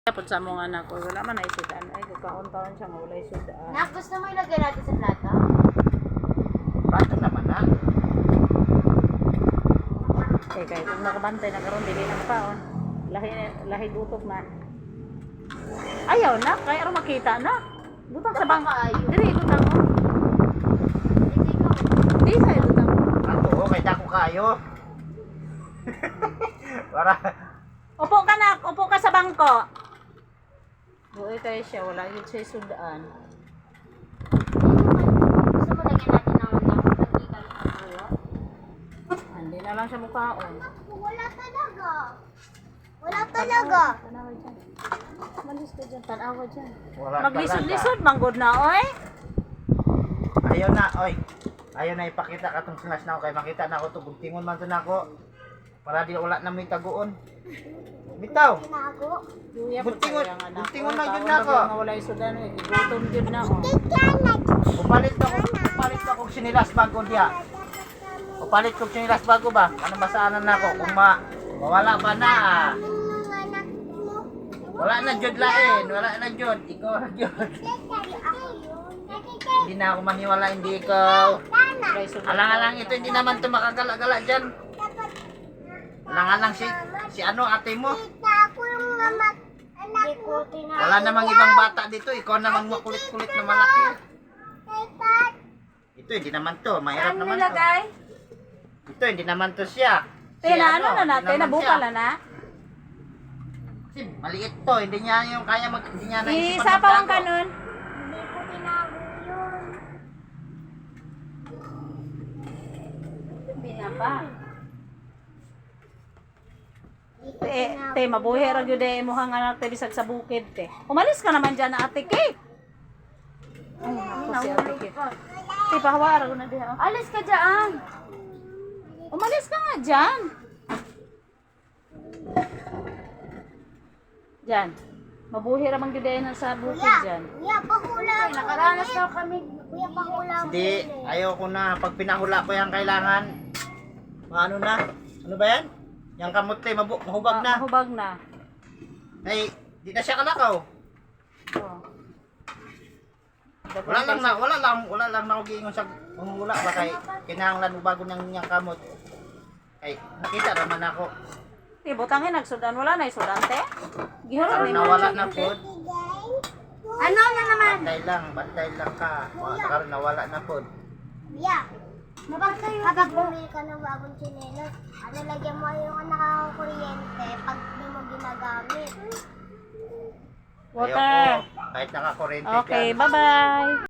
Dapat sa mga anak ko, wala man na isudan. Ay, kakaon-taon siya, wala isudan. Nak, gusto mo ilagay natin sa plato? Plato naman na. Eh, kahit kung nakabantay na karon dili ng paon. Lahi dutok na. Ayaw na, kaya ro makita na. Butang sa bang. Dili butang mo. Di sa butang mo. Ato, kay dako kayo. Para Upo ka na, upo ka sa bangko. Buhay kayo siya, wala yun siya sudaan. Gusto mo lagyan natin ng pagkikal sa buyo? Hindi na lang siya mukhaon. Wala talaga. Wala talaga. Tanawa dyan. Malis ka dyan, tanawa dyan. wala Maglisod-lisod, manggod na, oy. Ayaw na, oy. Ayaw na ipakita ka tong slash na ako kay makita na ako to guntingon man to nako. Para di wala na may taguon. Bitaw. Tinago. Guntingon lang yun na ako. Wala isudan, eh. Gutom yun na ako. Upalit ko kung sinilas bago diya. Upalit ko sinilas bago ba? Ano basaanan na ako kung mawala ba na ah. Wala na jud lain, wala na jud. Ikaw na jud. Hindi na ako maniwala, hindi ikaw. Alang-alang ito, hindi naman to makagala-gala dyan. Alang-alang si ano ate mo. Wala namang ibang bata dito, ikaw namang makulit-kulit na malaki. Ito hindi naman to, mahirap naman to. Ito hindi naman to siya. Tina, ano na natin? hindi naman Nabukal siya. na na? Kasi maliit to, hindi niya yung kaya hindi niya naisipan Isapaw ang magtago. kanon. Binapa. Te, mabuhi ra gyud eh mo hang anak te bisag sa bukid te. Umalis ka naman diyan ate Kate. Ay, ako si ate Kate. Te, pahawara ko na diha. Alis ka dyan. Umalis ka nga diyan. Diyan. Mabuhi ra man gyud eh sa bukid diyan. Kuya, pahula. Nakaranas daw kami. Kuya, pahula. Hindi, ayaw ko na. Pag pinahula ko yung kailangan, ano na? Ano ba yan? Yung kamote, mahubag na. Mahubag na. Ay, di na siya kalakaw. Oh. Wala lang na ako giingon sa mahula ba kay kinahanglan mo bago niyang kamot. Ay, nakita naman ako. Ti, butangin nagsudan wala na isudan te. Gihuro Karon ni nawala na pod. Ano na naman? Bantay lang ka. Karon nawala na pod. Yeah. Kapag bumili ka ng bagong chinelas, ano, lagyan mo yung nakakakuryente pag di mo ginagamit. Water. Ayoko, kahit nakakurente Okay, dyan. bye-bye.